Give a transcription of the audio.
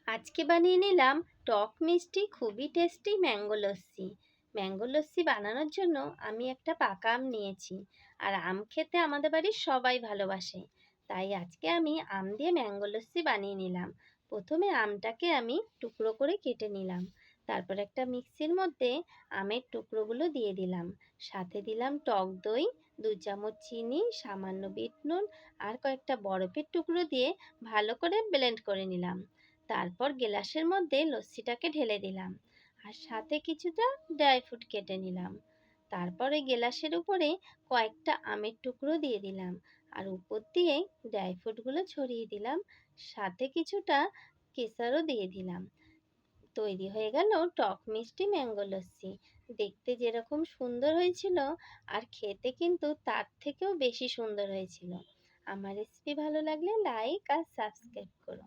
আজকে বানিয়ে নিলাম টক মিষ্টি খুবই tasty mango lassi. Mango lassi বানানোর জন্য আমি একটা পাকা আম নিয়েছি। আর আম খেতে আমাদের বাড়ির সবাই ভালোবাসে, তাই আজকে আমি আম দিয়ে ম্যাঙ্গো লস্যি বানিয়ে নিলাম। প্রথমে আমটাকে আমি টুকরো করে কেটে নিলাম। তারপর একটা মিক্সির মধ্যে আমের টুকরোগুলো দিয়ে দিলাম। সাথে দিলাম টক দই, 2 চামচ চিনি, সামান্য বিট নুন আর কয়েকটা বরফের টুকরো দিয়ে ভালো করে ব্লেন্ড করে নিলাম। তারপর গ্লাসের মধ্যে লস্যিটাকে ঢেলে দিলাম আর সাথে কিছুটা ড্রাই ফ্রুট কেটে নিলাম। তারপরে গ্লাসের উপরে কয়েকটা আমের টুকরো দিয়ে দিলাম আর উপর দিয়ে ড্রাই ফ্রুটগুলো ছড়িয়ে দিলাম। সাথে কিছুটা কেসারও দিয়ে দিলাম। তৈরি হয়ে গেল টক মিষ্টি ম্যাঙ্গো লস্যি। দেখতে যেরকম সুন্দর হয়েছিল আর খেতে কিন্তু তার থেকেও বেশি সুন্দর হয়েছিল। আমার রেসিপি ভালো লাগলে লাইক আর সাবস্ক্রাইব করো।